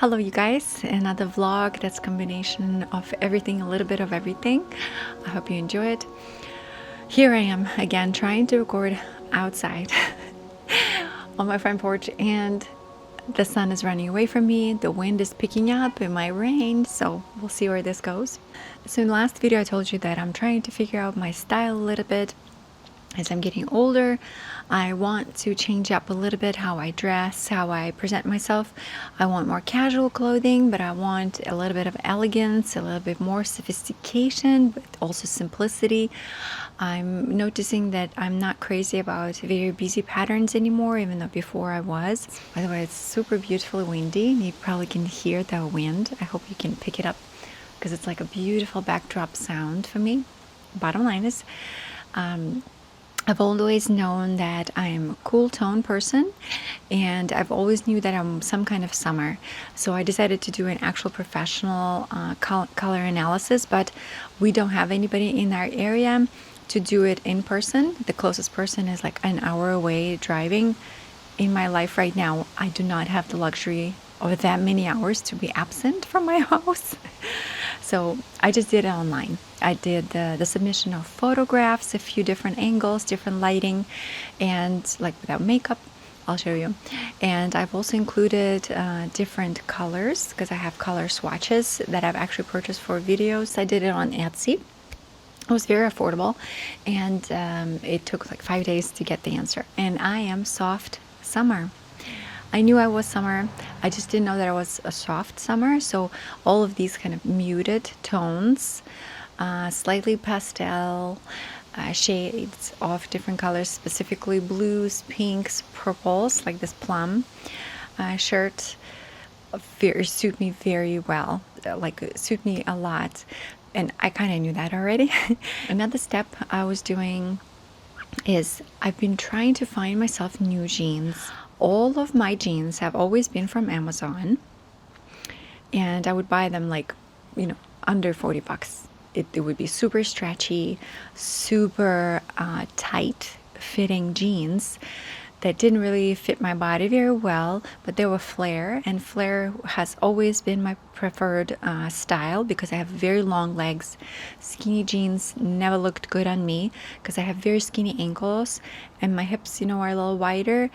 Hello you guys, another vlog that's a combination of everything, a little bit of everything. I hope you enjoy it. Here I am again trying to record outside on my front porch, and the sun is running away from me, the wind is picking up, it might rain, so we'll see where this goes. So in the last video I told you that I'm trying to figure out my style a little bit. As I'm getting older, I want to change up a little bit how I dress, how I present myself. I want more casual clothing, but I want a little bit of elegance, a little bit more sophistication, but also simplicity. I'm noticing that I'm not crazy about very busy patterns anymore, even though before I was. By the way, it's super beautifully windy. You probably can hear the wind. I hope you can pick it up because it's like a beautiful backdrop sound for me. Bottom line is, I've always known that I'm a cool tone person, and I've always knew that I'm some kind of summer. So I decided to do an actual professional color analysis, but we don't have anybody in our area to do it in person. The closest person is like an hour away driving. In my life right now, I do not have the luxury of that many hours to be absent from my house. So I just did it online. I did the submission of photographs, a few different angles, different lighting, and like without makeup. I'll show you. And I've also included different colors because I have color swatches that I've actually purchased for videos. I did it on Etsy. It was very affordable, and it took like 5 days to get the answer. And I am soft summer. I knew I was summer, I just didn't know that I was a soft summer. So all of these kind of muted tones, slightly pastel shades of different colors, specifically blues, pinks, purples, like this plum shirt, suit me very well, like suit me a lot. And I kind of knew that already. Another step I was doing is I've been trying to find myself new jeans. All of my jeans have always been from Amazon, and I would buy them like, under 40 bucks. It would be super stretchy, super tight fitting jeans that didn't really fit my body very well, but they were flare, and flare has always been my preferred style because I have very long legs. Skinny jeans never looked good on me because I have very skinny ankles, and my hips, are a little wider,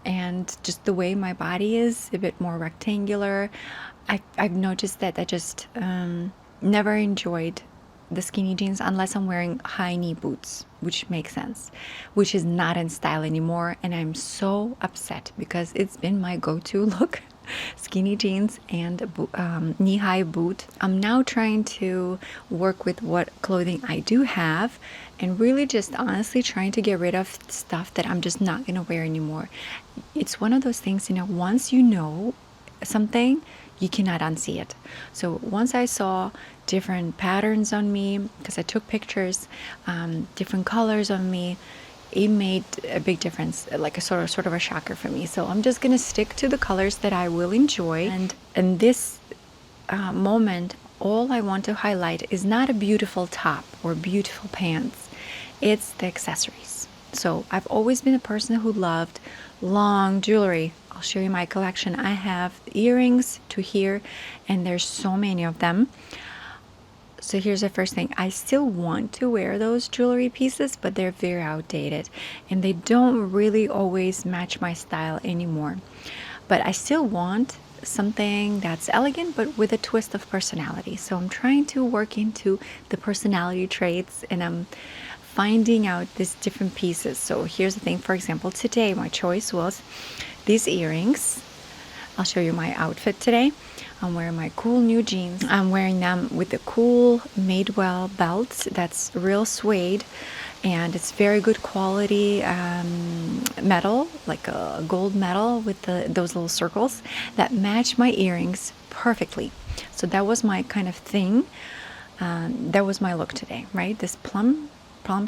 and just the way my body is a bit more rectangular. I've noticed that I just never enjoyed the skinny jeans unless I'm wearing high knee boots, which makes sense, which is not in style anymore. And I'm so upset because it's been my go-to look. Skinny jeans and knee-high boot. I'm now trying to work with what clothing I do have, and really just honestly trying to get rid of stuff that I'm just not going to wear anymore. It's one of those things, once you know something, you cannot unsee it. So once I saw different patterns on me, because I took pictures, different colors on me, it made a big difference, like a sort of a shocker for me. So I'm just gonna stick to the colors that I will enjoy. And in this moment, all I want to highlight is not a beautiful top or beautiful pants, it's the accessories. So I've always been a person who loved long jewelry. I'll show you my collection. I have earrings to here, and there's so many of them. So here's the first thing. I still want to wear those jewelry pieces, but they're very outdated and they don't really always match my style anymore. But I still want something that's elegant but with a twist of personality. So I'm trying to work into the personality traits, and I'm finding out these different pieces. So here's the thing. For example, today my choice was these earrings. I'll show you my outfit today. I'm wearing my cool new jeans. I'm wearing them with the cool Madewell belt that's real suede, and it's very good quality metal, like a gold metal with those little circles that match my earrings perfectly. So that was my kind of thing. That was my look today, right? This plum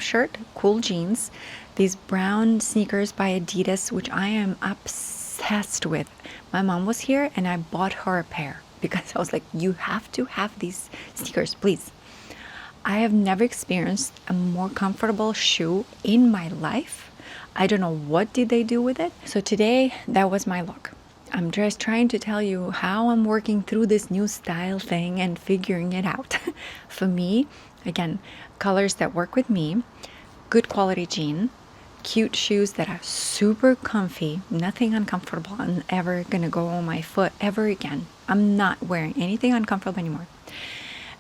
shirt, cool jeans, these brown sneakers by Adidas, which I am obsessed with. My mom was here and I bought her a pair because I was like, you have to have these sneakers, please. I have never experienced a more comfortable shoe in my life. I don't know what did they do with it. So today, that was my look. I'm just trying to tell you how I'm working through this new style thing and figuring it out. For me, again, colors that work with me, good quality jean, cute shoes that are super comfy, nothing uncomfortable and ever gonna go on my foot ever again. I'm not wearing anything uncomfortable anymore.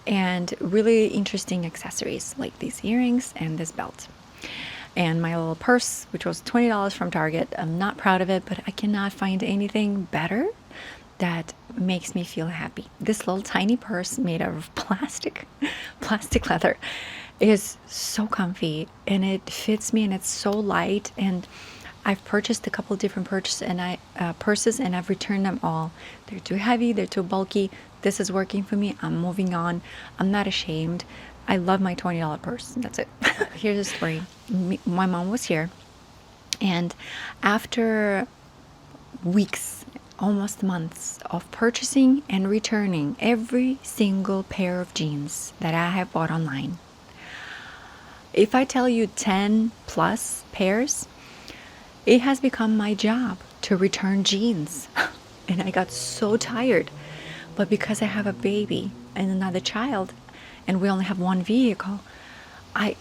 And really interesting accessories like these earrings and this belt. And my little purse, which was $20 from Target. I'm not proud of it, but I cannot find anything better that makes me feel happy. This little tiny purse made out of plastic leather is so comfy, and it fits me, and it's so light. And I've purchased a couple different purses, and I've returned them all. They're too heavy, they're too bulky. This is working for me. I'm moving on. I'm not ashamed. I love my $20 purse. That's it. Here's a story. My mom was here, and after weeks, almost months of purchasing and returning every single pair of jeans that I have bought online, if I tell you 10 plus pairs, it has become my job to return jeans. And I got so tired. But because I have a baby and another child, and we only have one vehicle, I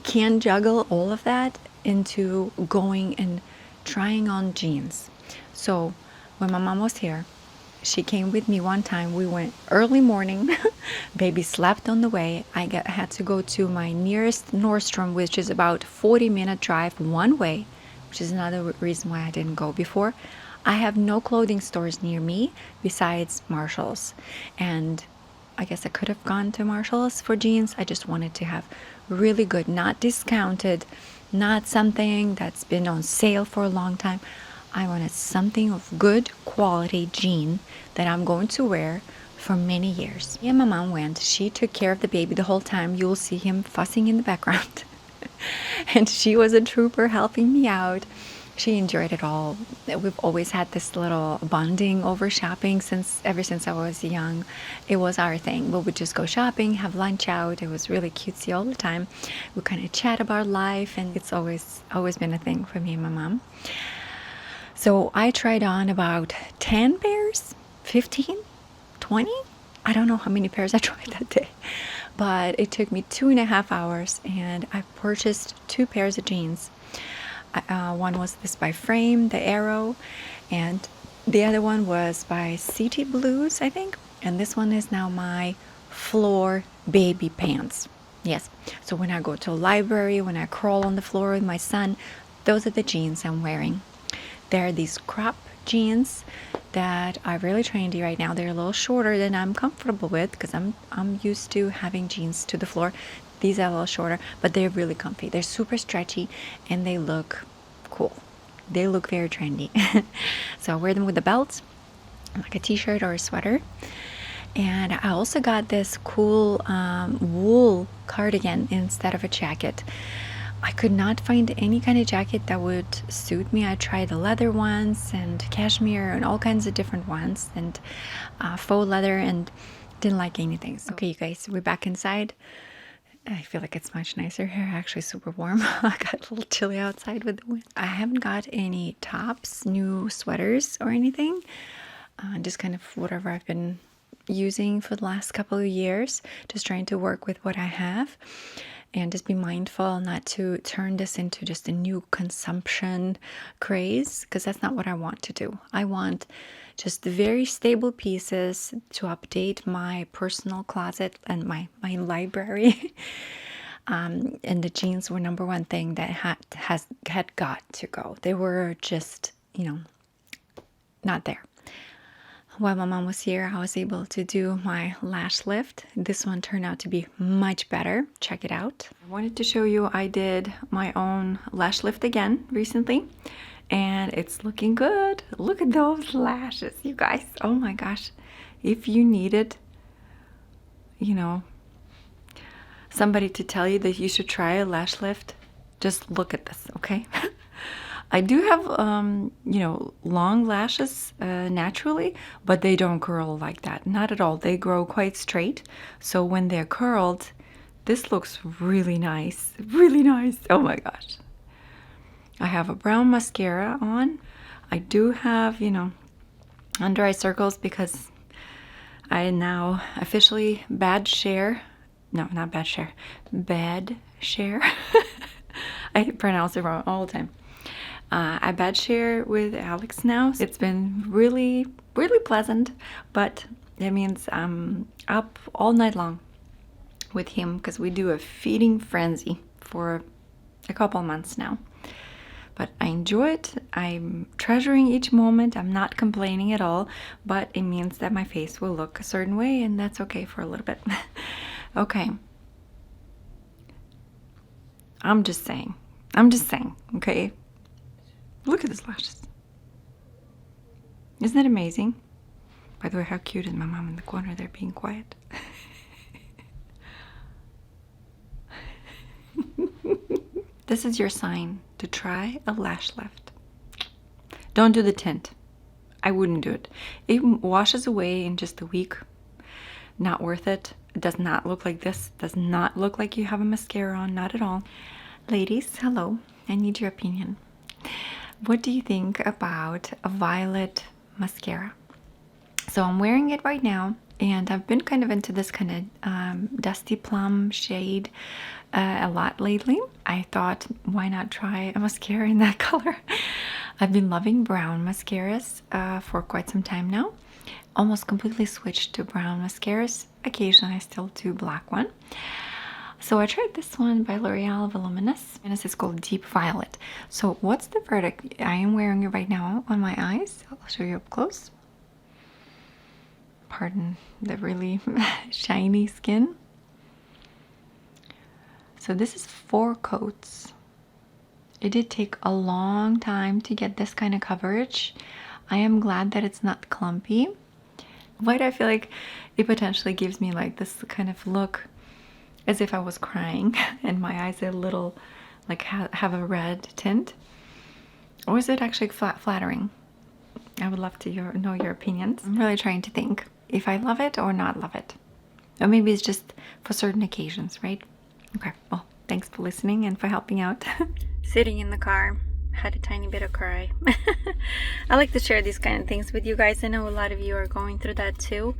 can't juggle all of that into going and trying on jeans. So when my mom was here, she came with me one time. We went early morning. Baby slept on the way. I had to go to my nearest Nordstrom, which is about 40-minute drive one way, which is another reason why I didn't go before. I have no clothing stores near me besides Marshall's. And I guess I could have gone to Marshall's for jeans. I just wanted to have really good, not discounted, not something that's been on sale for a long time. I wanted something of good quality jean that I'm going to wear for many years. Me and my mom went. She took care of the baby the whole time. You'll see him fussing in the background. And she was a trooper helping me out. She enjoyed it all. We've always had this little bonding over shopping ever since I was young. It was our thing. We would just go shopping, have lunch out. It was really cutesy all the time. We kind of chat about life, and it's always been a thing for me and my mom. So I tried on about 10 pairs, 15, 20. I don't know how many pairs I tried that day, but it took me 2.5 hours, and I purchased 2 pairs of jeans. One was this by Frame, the Arrow, and the other one was by City Blues, I think. And this one is now my floor baby pants. Yes. So when I go to a library, when I crawl on the floor with my son, those are the jeans I'm wearing. They're these crop jeans that are really trendy right now. They're a little shorter than I'm comfortable with because I'm used to having jeans to the floor. These are a little shorter, but they're really comfy. They're super stretchy, and they look cool. They look very trendy. So I wear them with the belts, like a t-shirt or a sweater. And I also got this cool wool cardigan instead of a jacket. I could not find any kind of jacket that would suit me. I tried the leather ones and cashmere and all kinds of different ones, and faux leather, and didn't like anything. So, okay, you guys, we're back inside. I feel like it's much nicer here. Actually super warm. I got a little chilly outside with the wind. I haven't got any tops, new sweaters or anything. Just kind of whatever I've been using for the last couple of years. Just trying to work with what I have. And just be mindful not to turn this into just a new consumption craze, because that's not what I want to do. I want just very stable pieces to update my personal closet and my library. And the jeans were number one thing that had got to go. They were just, not there. While my mom was here, I was able to do my lash lift. This one turned out to be much better. Check it out. I wanted to show you I did my own lash lift again recently, and it's looking good. Look at those lashes, you guys. Oh my gosh. If you needed, somebody to tell you that you should try a lash lift, just look at this, okay? I do have, long lashes naturally, but they don't curl like that. Not at all. They grow quite straight. So when they're curled, this looks really nice. Really nice. Oh my gosh. I have a brown mascara on. I do have, under eye circles because I now officially bad share. No, not bad share. Bad share. I pronounce it wrong all the time. I bad share with Alex now. It's been really, really pleasant, but it means I'm up all night long with him because we do a feeding frenzy for a couple months now. But I enjoy it. I'm treasuring each moment. I'm not complaining at all, but it means that my face will look a certain way, and that's okay for a little bit. Okay. I'm just saying, okay? Look at these lashes. Isn't that amazing? By the way, how cute is my mom in the corner there being quiet? This is your sign to try a lash lift. Don't do the tint. I wouldn't do it. It washes away in just a week. Not worth it. It does not look like this. Does not look like you have a mascara on. Not at all. Ladies, hello. I need your opinion. What do you think about a violet mascara? So I'm wearing it right now, and I've been kind of into this kind of dusty plum shade a lot lately. I thought, why not try a mascara in that color? I've been loving brown mascaras for quite some time now. Almost completely switched to brown mascaras. Occasionally I still do black one. So I tried this one by L'Oreal Voluminous, and this is called Deep Violet. So what's the verdict? I am wearing it right now on my eyes. I'll show you up close. Pardon the really shiny skin. So this is 4 coats. It did take a long time to get this kind of coverage. I am glad that it's not clumpy. Why do I feel like it potentially gives me like this kind of look as if I was crying and my eyes are a little like have a red tint? Or is it actually flattering? I would love to know your opinions. I'm really trying to think if I love it or not love it. Or maybe it's just for certain occasions, right? Okay, well, thanks for listening and for helping out. Sitting in the car, had a tiny bit of cry. I like to share these kind of things with you guys. I know a lot of you are going through that too.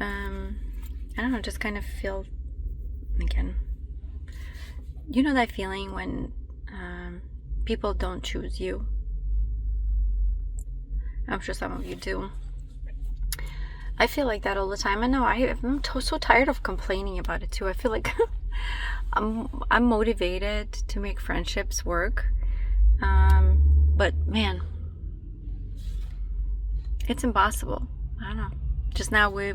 I don't know, just kind of feel, again, you know that feeling when people don't choose you? I'm sure some of you do. I feel like that all the time. I know I'm so tired of complaining about it too. I feel like I'm motivated to make friendships work, but man, it's impossible. I don't know. Just now we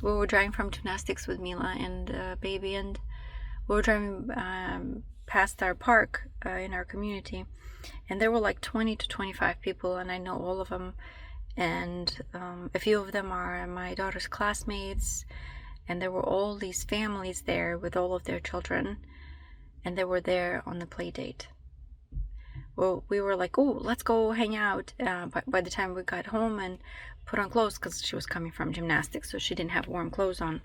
were driving from gymnastics with Mila and baby, and we were driving past our park in our community, and there were like 20 to 25 people, and I know all of them, and a few of them are my daughter's classmates. And there were all these families there with all of their children, and they were there on the play date. Well, we were like, oh, let's go hang out. By the time we got home and put on clothes, because she was coming from gymnastics, so she didn't have warm clothes on.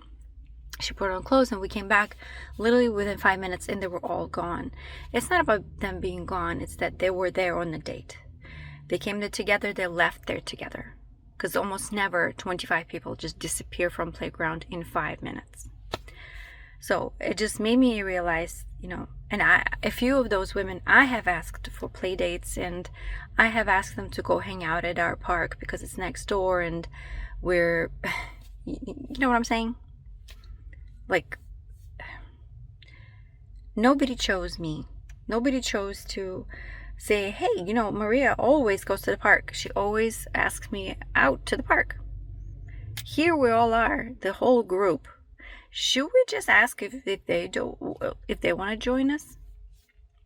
She put on clothes, and we came back literally within 5 minutes, and they were all gone. It's not about them being gone. It's that they were there on the date. They came there together. They left there together. Because almost never 25 people just disappear from playground in 5 minutes. So it just made me realize, and a few of those women I have asked for play dates, and I have asked them to go hang out at our park because it's next door, and we're, you know what I'm saying? Like, nobody chose me. Nobody chose to say, hey, Maria always goes to the park. She always asks me out to the park. Here we all are, the whole group. Should we just ask if they want to join us?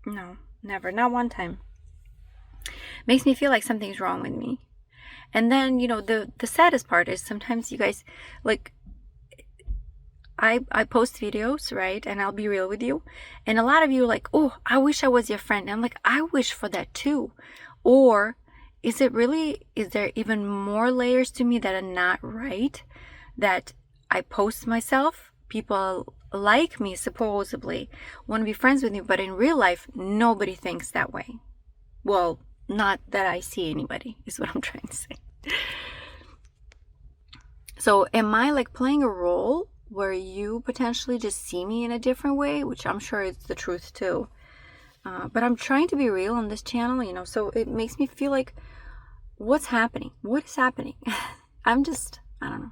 No, never, not one time. Makes me feel like something's wrong with me. And then, the saddest part is sometimes you guys, like, I post videos, right? And I'll be real with you. And a lot of you are like, oh, I wish I was your friend. And I'm like, I wish for that too. Or is there even more layers to me that are not right? That I post myself, people like me supposedly, want to be friends with me, but in real life, nobody thinks that way. Well, not that I see anybody, is what I'm trying to say. So am I like playing a role where you potentially just see me in a different way, which I'm sure is the truth too. But I'm trying to be real on this channel, you know, so it makes me feel like, what's happening? What is happening? I don't know.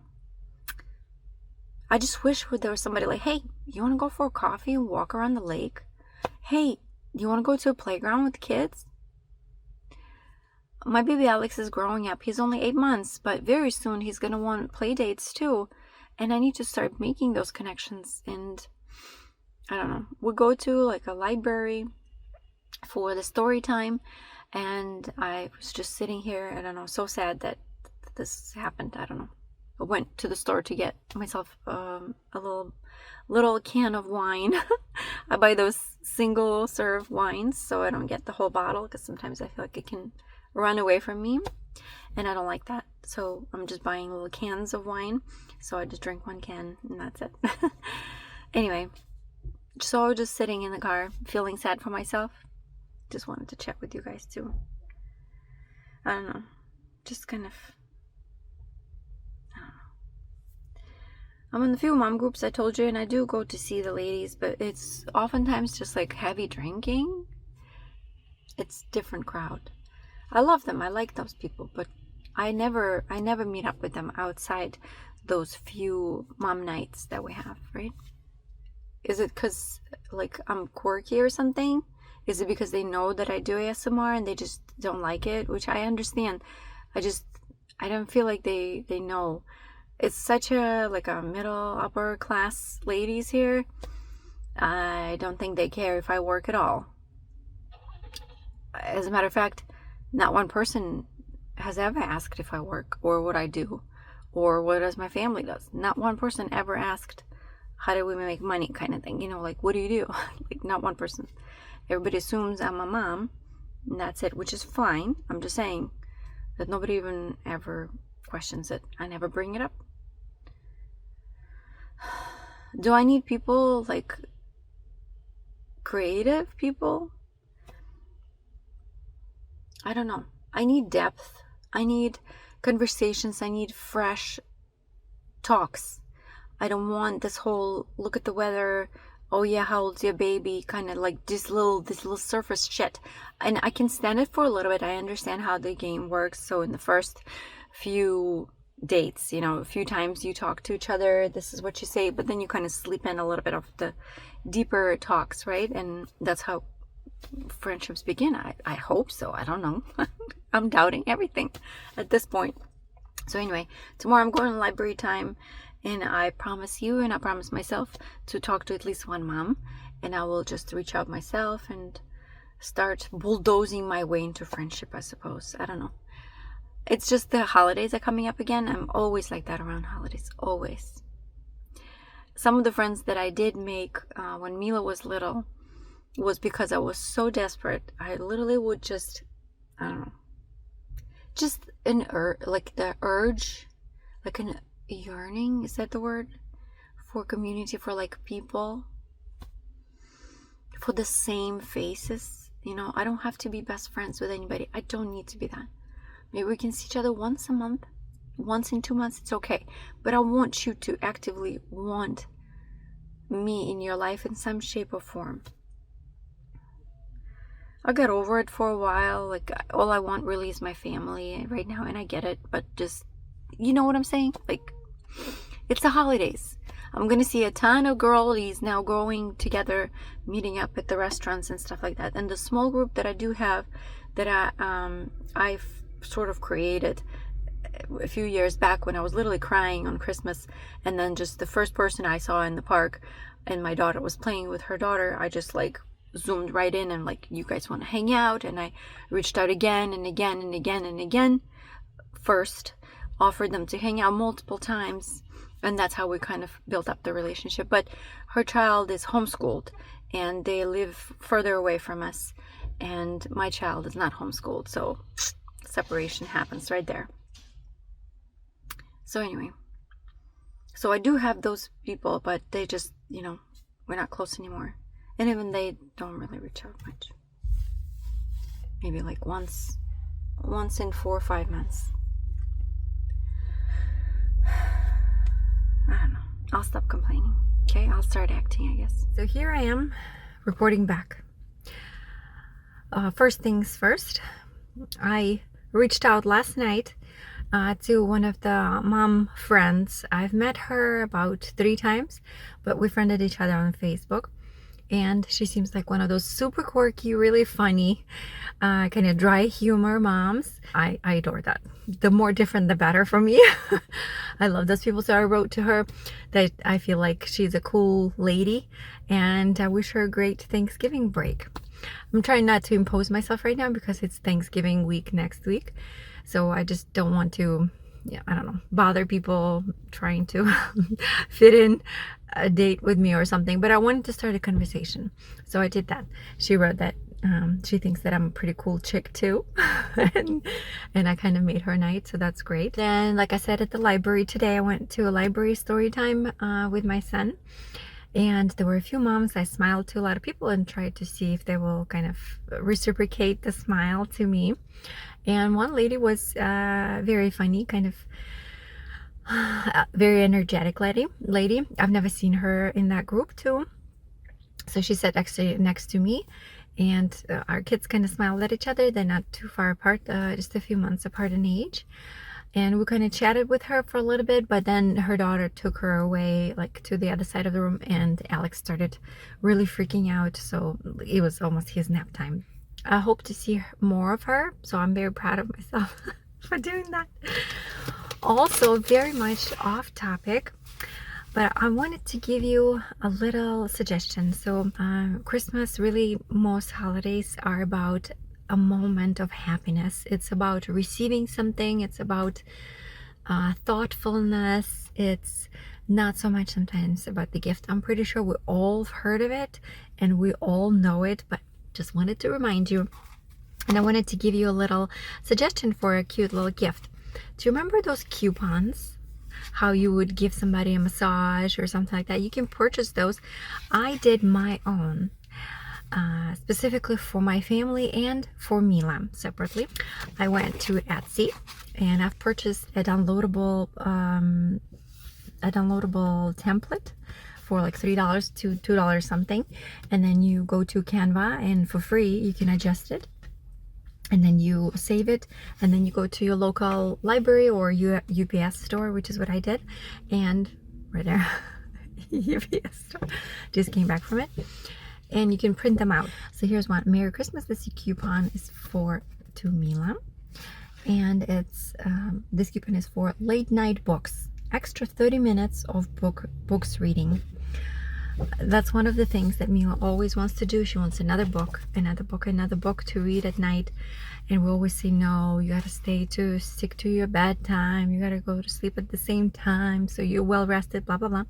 I just wish there was somebody like, hey, you want to go for a coffee and walk around the lake? Hey, you want to go to a playground with the kids? My baby Alex is growing up. He's only 8 months, but very soon he's going to want play dates too. And I need to start making those connections. And I don't know. We go to like a library for the story time. And I was just sitting here. I don't know. So sad that this happened. I don't know. I went to the store to get myself a little can of wine. I buy those single serve wines so I don't get the whole bottle, because sometimes I feel like it can run away from me, and I don't like that. So I'm just buying little cans of wine. So I just drink one can and that's it. Anyway, so I was just sitting in the car feeling sad for myself. Just wanted to chat with you guys too. I don't know. Just kind of, I don't know. I'm in a few mom groups I told you, and I do go to see the ladies, but it's oftentimes just like heavy drinking. It's different crowd. I love them. I like those people, but I never meet up with them outside those few mom nights that we have, right? Is it because like I'm quirky or something? Is it because they know that I do ASMR and they just don't like it? Which I understand. I don't feel like they know. It's such a like a middle upper class ladies here. I don't think they care if I work at all. As a matter of fact, not one person has ever asked if I work or what I do or what does my family does. Not one person ever asked, how do we make money, kind of thing. You know, like, what do you do? Like, not one person. Everybody assumes I'm a mom, and that's it, which is fine. I'm just saying that nobody even ever questions it. I never bring it up. Do I need people, like, creative people? I don't know. I need depth. I need conversations. I need fresh talks. I don't want this whole look at the weather, oh yeah, how old's your baby, kind of like this little surface shit. And I can stand it for a little bit. I understand how the game works. So in the first few dates, you know, a few times you talk to each other, this is what you say, but then you kind of sleep in a little bit of the deeper talks, right? And that's how friendships begin. I hope so. I don't know. I'm doubting everything at this point. So anyway, tomorrow I'm going to library time, and I promise you and I promise myself to talk to at least one mom, and I will just reach out myself and start bulldozing my way into friendship, I suppose. I don't know. It's just the holidays are coming up again. I'm always like that around holidays. Always. Some of the friends that I did make when Mila was little was because I was so desperate. I literally would just, I don't know, just like the urge, like an yearning, is that the word? For community, for like people, for the same faces. You know, I don't have to be best friends with anybody. I don't need to be that. Maybe we can see each other once a month, once in 2 months, it's okay. But I want you to actively want me in your life in some shape or form. I got over it for a while. Like, all I want really is my family right now, and I get it, but just, you know what I'm saying? Like, it's the holidays. I'm gonna see a ton of girlies now going together, meeting up at the restaurants and stuff like that. And the small group that I do have, that I've sort of created a few years back when I was literally crying on Christmas, and then just the first person I saw in the park, and my daughter was playing with her daughter, I just like zoomed right in and like, you guys want to hang out? And I reached out again and again and again and again. First offered them to hang out multiple times, and that's how we kind of built up the relationship. But her child is homeschooled, and they live further away from us, and my child is not homeschooled, so separation happens right there. So anyway, so I do have those people, but they just, you know, we're not close anymore. And even they don't really reach out much. Maybe like once once in 4 or 5 months. I don't know. I'll stop complaining. Okay, I'll start acting, I guess. So here I am reporting back. First things first, I reached out last night to one of the mom friends. I've met her about 3 times, but we friended each other on Facebook. And she seems like one of those super quirky, really funny, kind of dry humor moms. I adore that. The more different, the better for me. I love those people. So I wrote to her that I feel like she's a cool lady, and I wish her a great Thanksgiving break. I'm trying not to impose myself right now because it's Thanksgiving week next week. So I just don't want to, I don't know, bother people trying to fit in a date with me or something, but I wanted to start a conversation, so I did that. She wrote that she thinks that I'm a pretty cool chick too, and I kind of made her night, so that's great. Then, like I said, at the library today, I went to a library story time with my son, and there were a few moms. I smiled to a lot of people and tried to see if they will kind of reciprocate the smile to me. And one lady was very funny, kind of very energetic lady. I've never seen her in that group too. So she sat actually next to me, and our kids kind of smiled at each other. They're not too far apart, just a few months apart in age. And we kind of chatted with her for a little bit, but then her daughter took her away, like to the other side of the room, and Alex started really freaking out. So it was almost his nap time. I hope to see more of her, so I'm very proud of myself for doing that. Also, very much off topic, but I wanted to give you a little suggestion. So Christmas, really most holidays are about a moment of happiness. It's about receiving something. It's about thoughtfulness. It's not so much sometimes about the gift. I'm pretty sure we all heard of it and we all know it, but just wanted to remind you. And I wanted to give you a little suggestion for a cute little gift. Do you remember those coupons? How you would give somebody a massage or something like that? You can purchase those. I did my own, specifically for my family and for Mila separately. I went to Etsy and I've purchased a downloadable template for like $3 to $2 something, and then you go to Canva and for free you can adjust it. And then you save it, and then you go to your local library or UPS store, which is what I did. And right there, UPS store, just came back from it. And you can print them out. So here's one. Merry Christmas. This coupon is to Mila. And it's this coupon is for late night books. Extra 30 minutes of books reading. That's one of the things that Mila always wants to do. She wants another book to read at night. And we always say, no, you gotta stick to your bedtime. You gotta go to sleep at the same time so you're well rested, blah, blah, blah.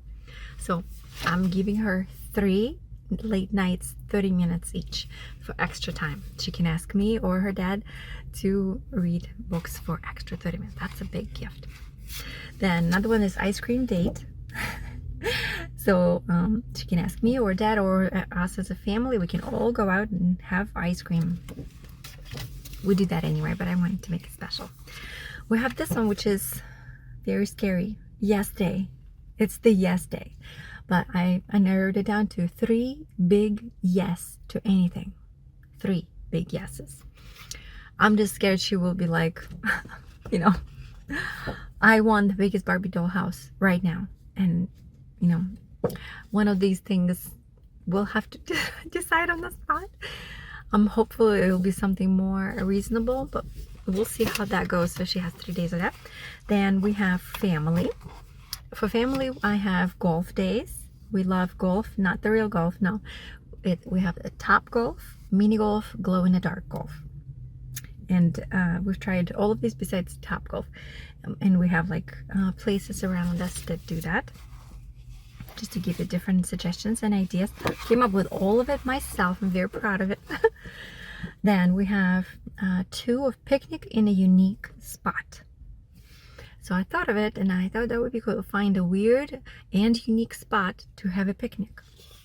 So I'm giving her 3 late nights, 30 minutes each for extra time. She can ask me or her dad to read books for extra 30 minutes. That's a big gift. Then another one is ice cream date. So she can ask me or dad or us as a family. We can all go out and have ice cream. We do that anyway, but I wanted to make it special. We have this one, which is very scary. Yes day. It's the yes day. But I narrowed it down to 3 big yes to anything. 3 big yeses. I'm just scared she will be like, I want the biggest Barbie doll house right now. And, one of these things we'll have to decide on the spot. I'm hopeful it'll be something more reasonable, but we'll see how that goes. So she has 3 days of that. Then we have family. For family, I have golf days. We love golf, not the real golf. No, we have a top golf, mini golf, glow in the dark golf. And we've tried all of these besides top golf. And we have like places around us that do that. Just to give you different suggestions and ideas. Came up with all of it myself. I'm very proud of it. Then we have 2 of picnic in a unique spot. So I thought of it and I thought that would be cool to find a weird and unique spot to have a picnic.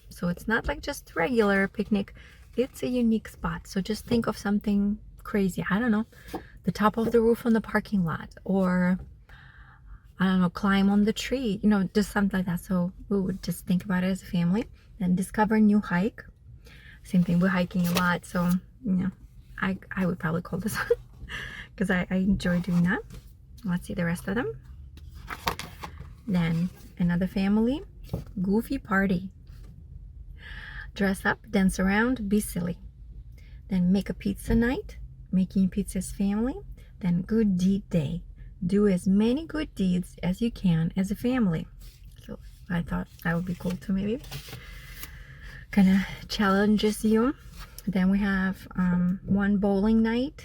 So it's not like just regular picnic. It's a unique spot. So just think of something crazy. I don't know. the top of the roof on the parking lot, or I don't know, climb on the tree, you know, just something like that. So we would just think about it as a family. Then discover a new hike. Same thing, we're hiking a lot, so I would probably call this one because I enjoy doing that. Let's see the rest of them. Then another family, goofy party. Dress up, dance around, be silly. Then make a pizza night, making pizzas family. Then good deed day. Do as many good deeds as you can as a family. So I thought that would be cool too, maybe. Kind of challenges you. Then we have one bowling night.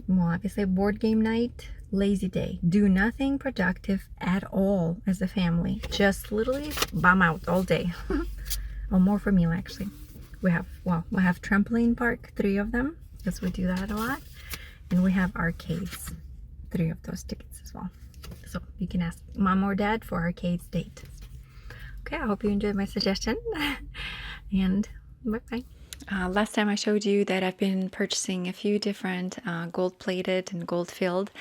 Well, obviously board game night, lazy day. Do nothing productive at all as a family. Just literally bum out all day. Or more for me, actually. We have trampoline park, 3 of them, because we do that a lot. And we have arcades, 3 of those tickets as well. So you can ask mom or dad for arcades date. Okay, I hope you enjoyed my suggestion. And bye-bye. Last time I showed you that I've been purchasing a few different gold-plated and gold-filled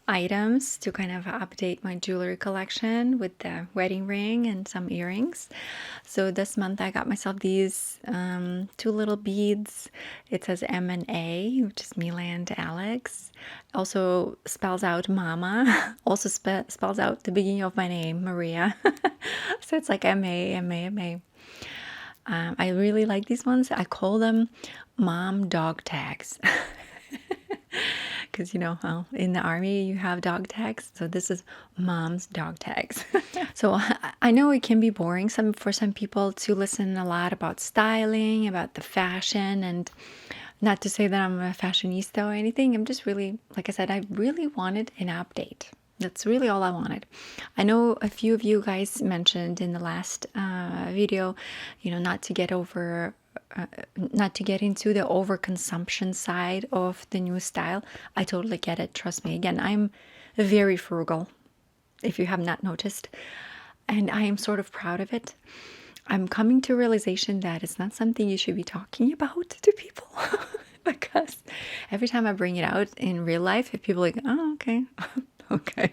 items to kind of update my jewelry collection with the wedding ring and some earrings. So this month I got myself these 2 little beads. It says M&A, which is Mila and Alex. Also spells out Mama. Also spells out the beginning of my name, Maria. So it's like M-A, M-A, M-A. I really like these ones. I call them mom dog tags. Because, you know, in the army you have dog tags. So this is mom's dog tags. So I know it can be boring for some people to listen a lot about styling, about the fashion, and not to say that I'm a fashionista or anything. I'm just really, like I said, I really wanted an update. That's really all I wanted. I know a few of you guys mentioned in the last video, you know, not to get into the overconsumption side of the new style. I totally get it. Trust me. Again, I'm very frugal, if you have not noticed, and I am sort of proud of it. I'm coming to a realization that it's not something you should be talking about to people. Because every time I bring it out in real life, if people are like, oh, okay. Okay.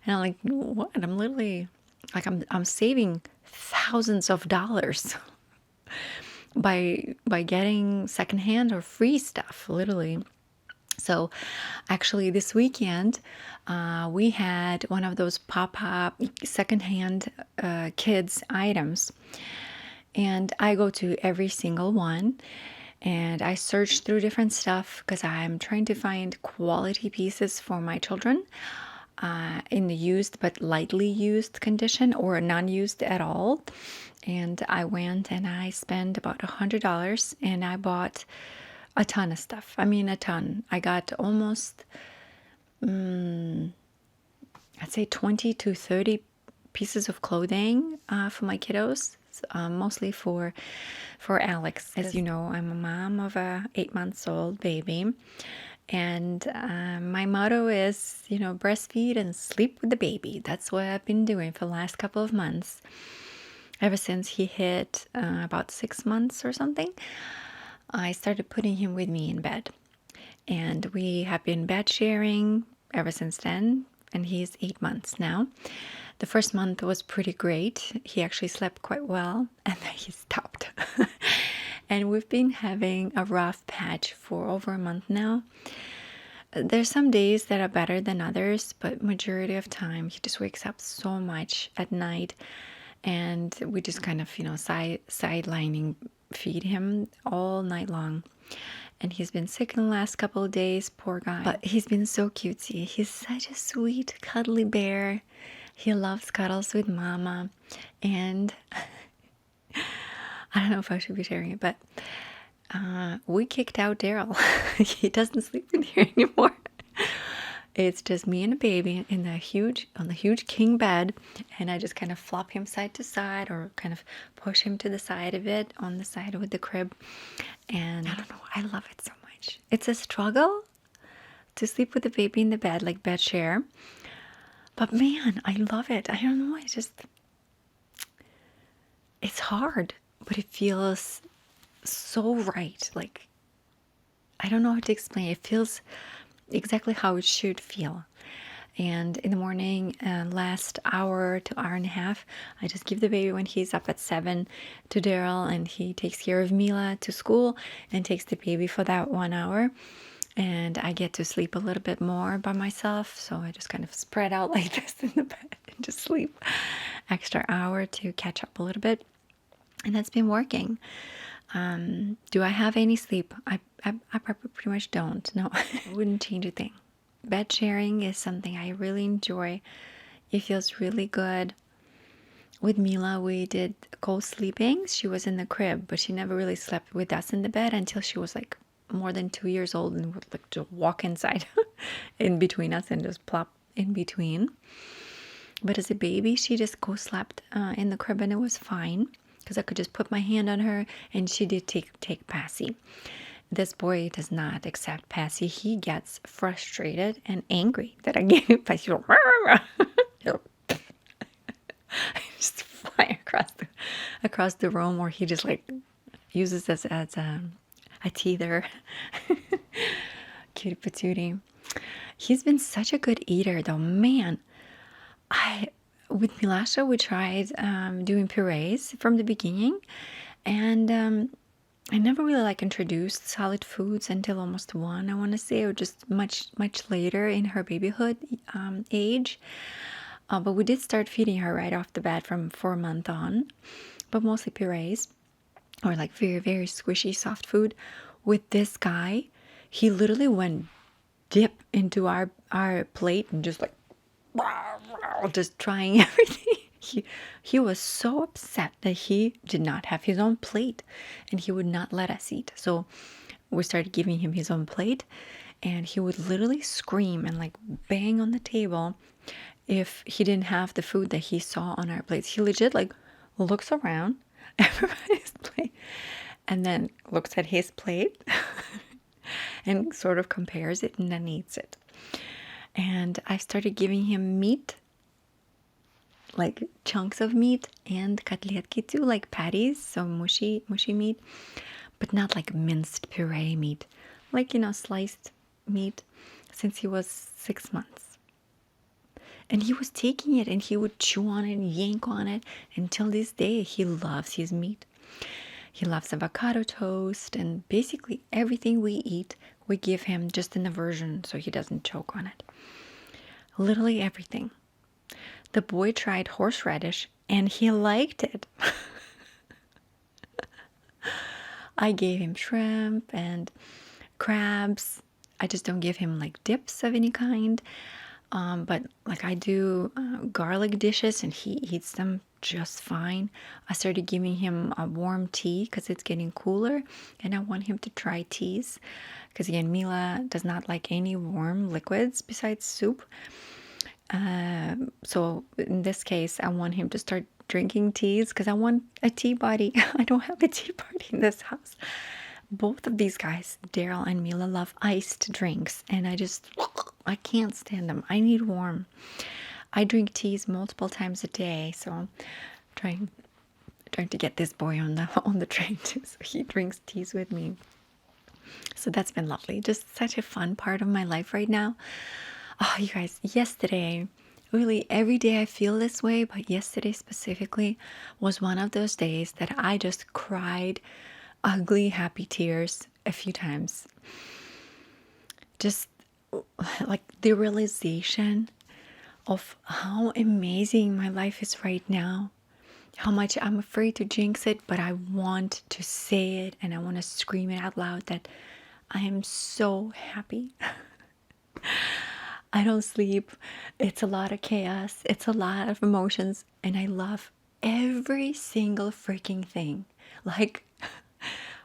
And I'm like, what? I'm literally like, I'm saving thousands of dollars by getting secondhand or free stuff, literally. So actually this weekend, we had one of those pop-up secondhand kids items, and I go to every single one. And I searched through different stuff because I'm trying to find quality pieces for my children in the used but lightly used condition or non-used at all. And I went and I spent about $100 and I bought a ton of stuff. I mean, a ton. I got almost, I'd say 20 to 30 pieces of clothing for my kiddos. Mostly for Alex. As you know, I'm a mom of a 8-month-old baby, and my motto is, you know, breastfeed and sleep with the baby. That's what I've been doing for the last couple of months, ever since he hit about 6 months or something. I started putting him with me in bed, and we have been bed sharing ever since then, and he's 8 months now. The first month was pretty great. He actually slept quite well, and then he stopped. And we've been having a rough patch for over a month now. There's some days that are better than others, but majority of time he just wakes up so much at night, and we just kind of, you know, sidelining feed him all night long. And he's been sick in the last couple of days, poor guy. But he's been so cutesy. He's such a sweet, cuddly bear. He loves cuddles with mama. And I don't know if I should be sharing it, but we kicked out Darryl. He doesn't sleep in here anymore. It's just me and a baby on the huge king bed, and I just kind of flop him side to side or kind of push him to the side of it on the side with the crib. And I don't know, I love it so much. It's a struggle to sleep with the baby in the bed, like bed share. But man, I love it. I don't know, it's hard, but it feels so right. Like, I don't know how to explain. It feels exactly how it should feel. And in the morning, last hour to hour and a half, I just give the baby when he's up at 7 to Darryl, and he takes care of Mila to school and takes the baby for that 1 hour. And I get to sleep a little bit more by myself. So I just kind of spread out like this in the bed and just sleep extra hour to catch up a little bit. And that's been working. Do I have any sleep? I probably pretty much don't. No, I wouldn't change a thing. Bed sharing is something I really enjoy. It feels really good. With Mila, we did co-sleeping. She was in the crib, but she never really slept with us in the bed until she was like more than 2 years old, and would like just walk inside in between us and just plop in between. But as a baby, she just co-slept in the crib, and it was fine because I could just put my hand on her, and she did take Passy. This boy does not accept Passy. He gets frustrated and angry that I gave him Passy. Just fly across the room, or he just like uses this as a teether. Cutie patootie. He's been such a good eater though, man. With Masha, we tried doing purees from the beginning, and I never really like introduced solid foods until almost 1, I want to say, or just much later in her babyhood age. But we did start feeding her right off the bat from 4 months on, but mostly purees or like very, very squishy soft food. With this guy, he literally went dip into our plate and just like just trying everything. He was so upset that he did not have his own plate, and he would not let us eat. So we started giving him his own plate, and he would literally scream and like bang on the table if he didn't have the food that he saw on our plates. He legit like looks around everybody's plate and then looks at his plate and sort of compares it and then eats it. And I started giving him meat, like chunks of meat, and kotletki too, like patties, so mushy meat, but not like minced puree meat, like, sliced meat, since he was 6 months. And he was taking it, and he would chew on it and yank on it. Until this day, he loves his meat. He loves avocado toast, and basically everything we eat, we give him just in a version so he doesn't choke on it. Literally everything. The boy tried horseradish, and he liked it. I gave him shrimp and crabs. I just don't give him like dips of any kind. But like I do garlic dishes, and he eats them just fine. I started giving him a warm tea because it's getting cooler, and I want him to try teas because again, Mila does not like any warm liquids besides soup. So in this case, I want him to start drinking teas because I want a tea party. I don't have a tea party in this house. Both of these guys, Darryl and Mila, love iced drinks, and I can't stand them. I need warm. I drink teas multiple times a day, so I'm trying to get this boy on the train too, so he drinks teas with me. So that's been lovely. Just such a fun part of my life right now. Oh, you guys, yesterday, really every day I feel this way, but yesterday specifically was one of those days that I just cried ugly, happy tears a few times. Just like the realization of how amazing my life is right now. How much I'm afraid to jinx it, but I want to say it and I want to scream it out loud that I am so happy. I don't sleep. It's a lot of chaos. It's a lot of emotions. And I love every single freaking thing. Like,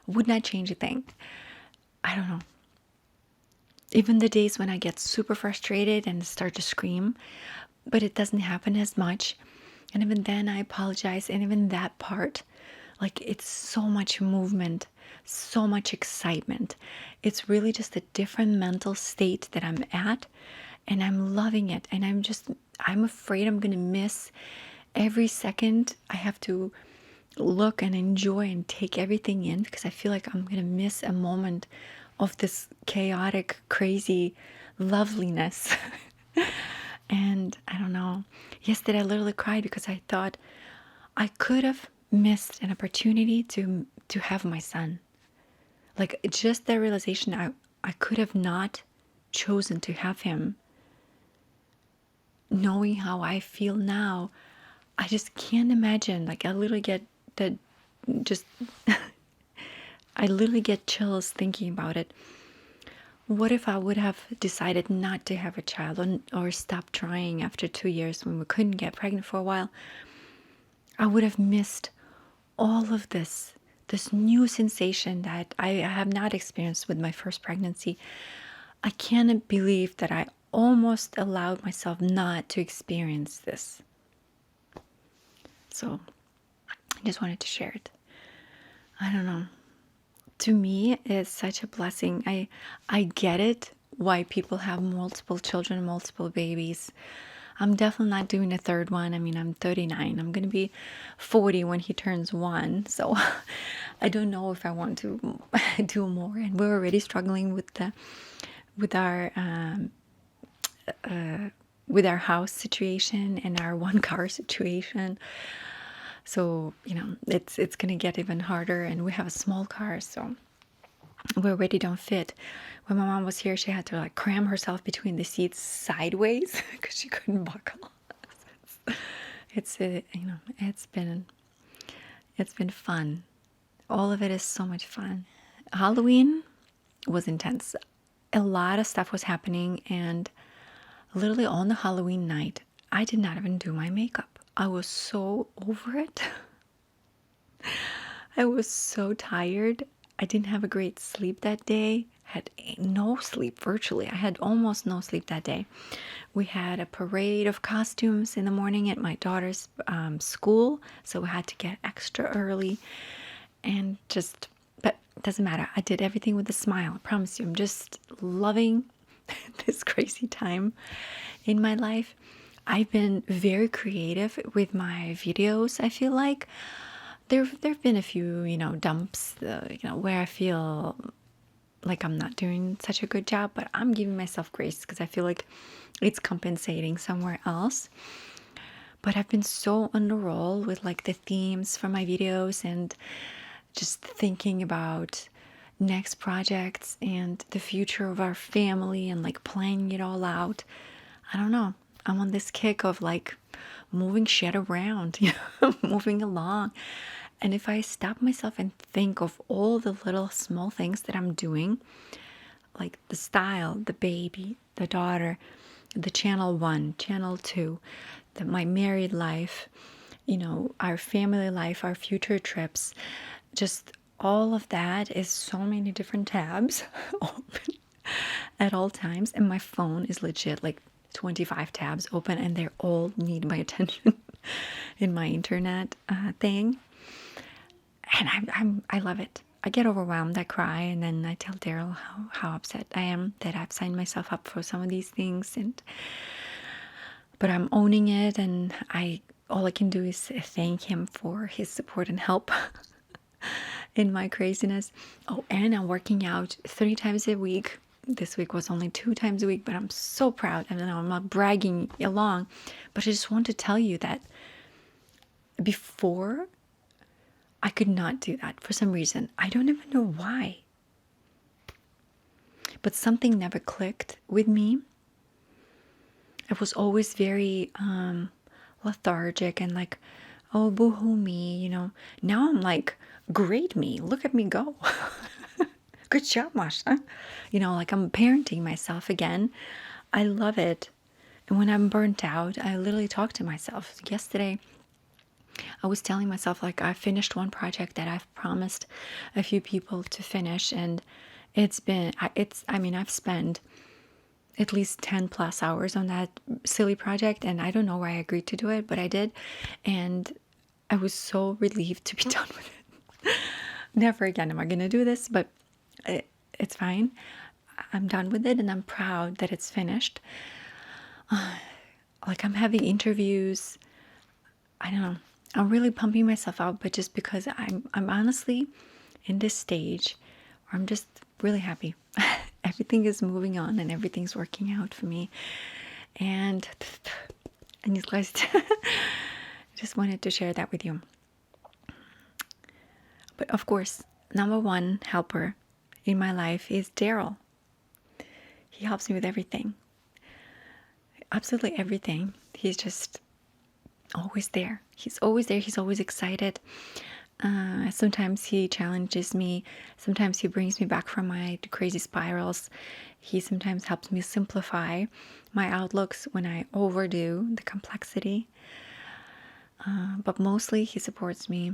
would not change a thing. I don't know. Even the days when I get super frustrated and start to scream, but it doesn't happen as much. And even then I apologize. And even that part, like it's so much movement, so much excitement. It's really just a different mental state that I'm at. And I'm loving it. And I'm afraid I'm going to miss every second. I have to look and enjoy and take everything in because I feel like I'm going to miss a moment of this chaotic, crazy loveliness. And I don't know, yesterday I literally cried because I thought I could have missed an opportunity to have my son. Like, just that realization, I could have not chosen to have him. Knowing how I feel now, I just can't imagine. Like, I literally get that, just I literally get chills thinking about it. What if I would have decided not to have a child, or stopped trying after 2 years when we couldn't get pregnant for a while? I would have missed all of this new sensation that I have not experienced with my first pregnancy. I cannot believe that I almost allowed myself not to experience this. So I just wanted to share it. I don't know. To me, it's such a blessing. I get it why people have multiple children, multiple babies. I'm definitely not doing a third one. I mean, I'm 39. I'm going to be 40 when he turns 1. So I don't know if I want to do more. And we're already struggling with our house situation and our one car situation. So, it's going to get even harder, and we have a small car, so we already don't fit. When my mom was here, she had to like cram herself between the seats sideways because she couldn't buckle. It's been fun. All of it is so much fun. Halloween was intense. A lot of stuff was happening, and literally on the Halloween night, I did not even do my makeup. I was so over it. I was so tired. I didn't have a great sleep that day. Had no sleep virtually. I had almost no sleep that day. We had a parade of costumes in the morning at my daughter's school, so we had to get extra early, and but it doesn't matter. I did everything with a smile. I promise you. I'm just loving this crazy time in my life. I've been very creative with my videos. I feel like there've been a few, dumps, where I feel like I'm not doing such a good job, but I'm giving myself grace because I feel like it's compensating somewhere else. But I've been so on the roll with like the themes for my videos, and just thinking about next projects and the future of our family, and like planning it all out. I don't know. I'm on this kick of like moving shit around, moving along. And if I stop myself and think of all the little small things that I'm doing, like the style, the baby, the daughter, the channel 1, channel 2, my married life, our family life, our future trips, just all of that is so many different tabs open at all times. And my phone is legit like 25 tabs open, and they all need my attention in my internet thing. And I love it. I get overwhelmed, I cry, and then I tell Darryl how upset I am that I've signed myself up for some of these things, but I'm owning it, and all I can do is thank him for his support and help in my craziness. Oh, and I'm working out 3 times a week. This week was only 2 times a week, but I'm so proud. I don't know, I'm not bragging along, but I just want to tell you that before, I could not do that for some reason. I don't even know why. But something never clicked with me. I was always very lethargic and like, oh, boo-hoo me, Now I'm like, great me. Look at me go. Good job, Masha. Like I'm parenting myself again. I love it. And when I'm burnt out, I literally talk to myself. Yesterday, I was telling myself, like, I finished one project that I've promised a few people to finish, and I've spent at least 10 plus hours on that silly project, and I don't know why I agreed to do it, but I did, and I was so relieved to be done with it. Never again am I going to do this, but it's fine. I'm done with it, and I'm proud that it's finished. Like, I'm having interviews. I don't know. I'm really pumping myself out, but just because I'm honestly in this stage where I'm just really happy. everything is moving on and everything's working out for me. And you guys, just wanted to share that with you. But of course, number one helper in my life is Darryl. He helps me with everything. Absolutely everything. He's just always there. He's always there. He's always excited. Sometimes he challenges me. Sometimes he brings me back from my crazy spirals. He sometimes helps me simplify my outlooks when I overdo the complexity. But mostly he supports me.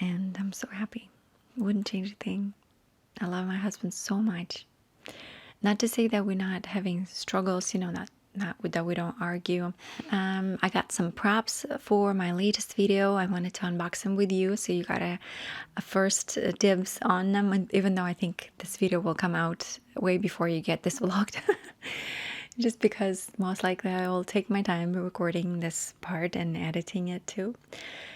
And I'm so happy. Wouldn't change a thing. I love my husband so much. Not to say that we're not having struggles, not that we don't argue. I got some props for my latest video. I wanted to unbox them with you, so you got a first dibs on them, even though I think this video will come out way before you get this vlogged. Just because most likely I will take my time recording this part and editing it too,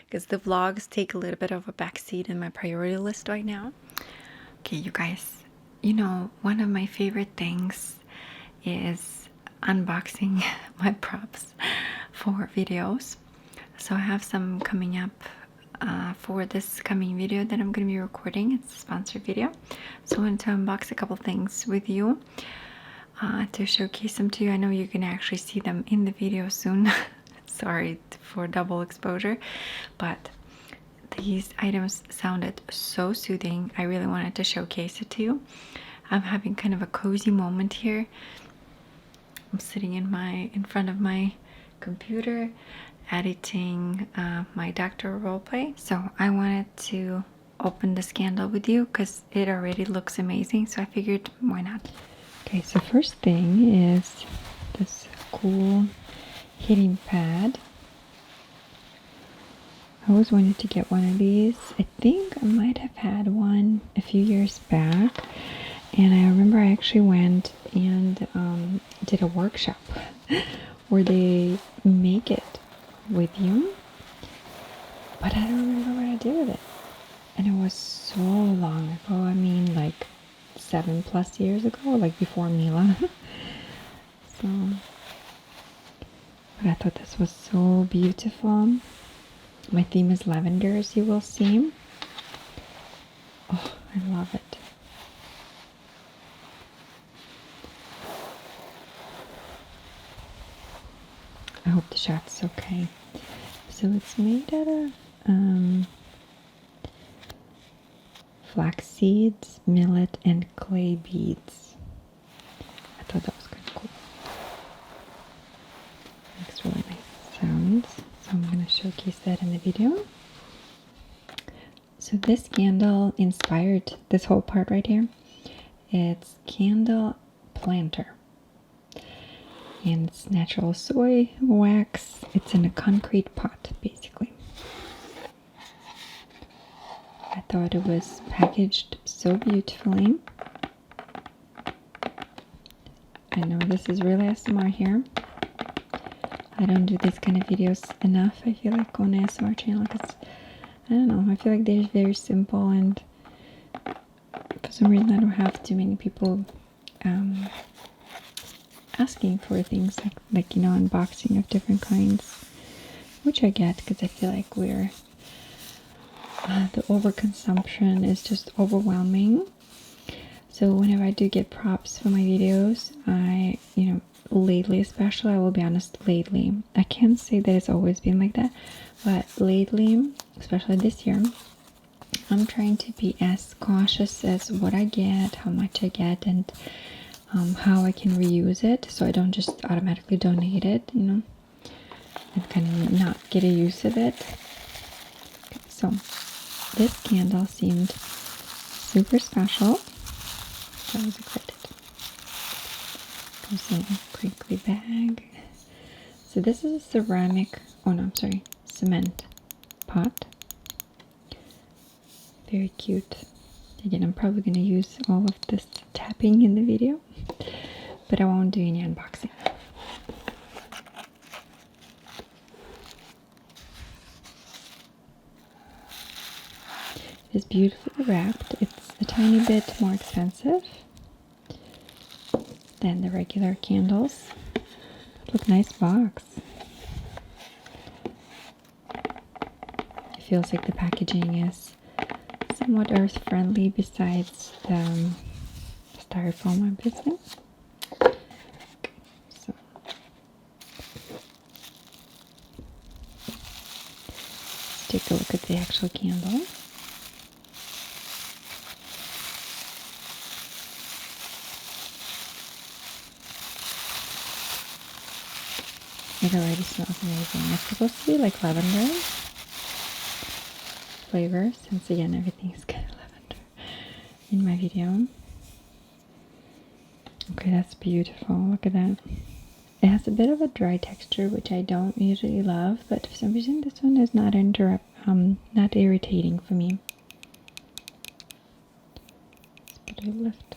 because the vlogs take a little bit of a backseat in my priority list right now. Okay, you guys, one of my favorite things is unboxing my props for videos. So I have some coming up for this coming video that I'm going to be recording. It's a sponsored video. So I wanted to unbox a couple things with you to showcase them to you. I know you can actually see them in the video soon. Sorry for double exposure, but these items sounded so soothing. I really wanted to showcase it to you. I'm having kind of a cozy moment here. I'm sitting in front of my computer editing my doctor roleplay. So I wanted to open this candle with you because it already looks amazing. So I figured, why not? Okay, so first thing is this cool heating pad. I always wanted to get one of these. I think I might have had one a few years back. And I remember I actually went and did a workshop where they make it with you. But I don't remember what I did with it. And it was so long ago. I mean, like 7+ years ago, like before Mila. So, but I thought this was so beautiful. My theme is lavender, as you will see. Oh, I love it. I hope the shot's okay. So it's made out of flax seeds, millet, and clay beads. I thought that was kind of cool. Makes really nice sounds. So I'm going to showcase that in the video. So this candle inspired this whole part right here. It's candle planter. And it's natural soy wax. It's in a concrete pot, basically. I thought it was packaged so beautifully. I know this is really ASMR here. I don't do these kind of videos enough, I feel like, on ASMR channel, because, I don't know, I feel like they're very simple, and for some reason I don't have too many people asking for things like unboxing of different kinds, which I get, because I feel like we're the overconsumption is just overwhelming. So whenever I do get props for my videos, I lately, especially, I will be honest, lately, I can't say that it's always been like that, but lately, especially this year, I'm trying to be as cautious as what I get, how much I get, and how I can reuse it, so I don't just automatically donate it, and kind of not get a use of it. Okay, so this candle seemed super special, so I was excited. Comes in a crinkly bag. So this is a cement pot. Very cute. Again, I'm probably going to use all of this tapping in the video, but I won't do any unboxing. It's beautifully wrapped. It's a tiny bit more expensive than the regular candles. Look, nice box. It feels like the packaging is somewhat earth-friendly besides the styrofoam I'm using. So let's take a look at the actual candle. It already smells amazing. It's supposed to be like lavender flavor, since again everything is kind of lavender in my video. Okay, that's beautiful. Look at that. It has a bit of a dry texture, which I don't usually love, but for some reason this one is not not irritating for me. Let's put a lift.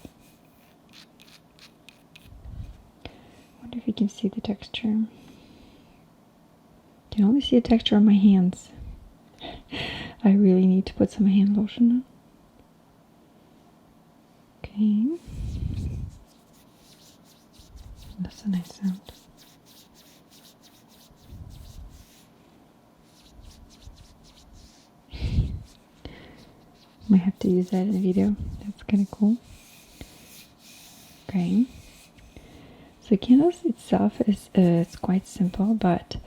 Wonder if you can see the texture. You can only see the texture on my hands. I really need to put some hand lotion on. Okay. That's a nice sound. Might have to use that in a video. That's kind of cool. Okay. So candles itself is it's quite simple, but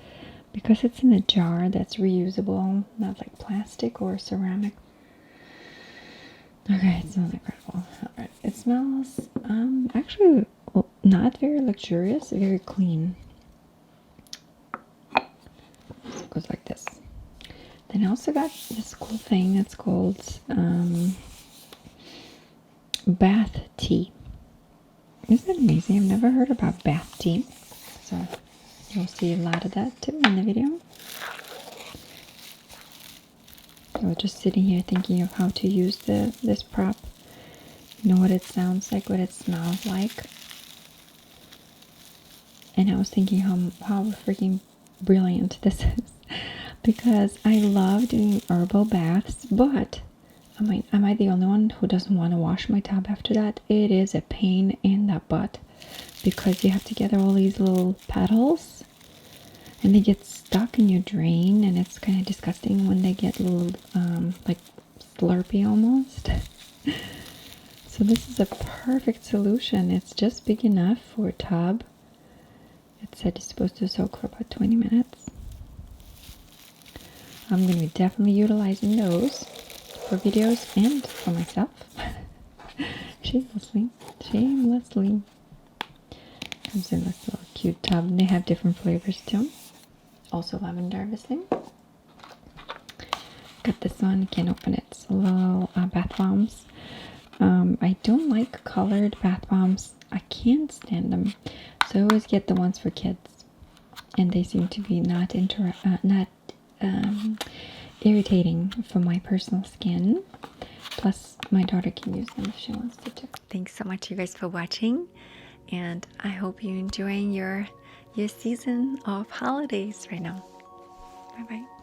because it's in a jar that's reusable, not like plastic or ceramic. Okay, it smells incredible. Alright, it smells actually not very luxurious, very clean. So it goes like this. Then I also got this cool thing that's called bath tea. Isn't that amazing? I've never heard about bath tea. So you'll see a lot of that too in the video. I was just sitting here thinking of how to use this prop. You know what it sounds like, what it smells like. And I was thinking how freaking brilliant this is. Because I love doing herbal baths, but am I the only one who doesn't want to wash my tub after that? It is a pain in the butt because you have to gather all these little petals and they get stuck in your drain, and it's kind of disgusting when they get a little like slurpy almost. So this is a perfect solution. It's just big enough for a tub. It said it's supposed to soak for about 20 minutes. I'm going to be definitely utilizing those for videos and for myself. Shamelessly. Comes in this little cute tub. They have different flavors too. Also lavender, obviously. Got this one. Can't open it. It's a little bath bombs. I don't like colored bath bombs. I can't stand them. So I always get the ones for kids. And they seem to be not irritating for my personal skin. Plus, my daughter can use them if she wants to too. Thanks so much, you guys, for watching, and I hope you're enjoying your season of holidays right now. Bye bye.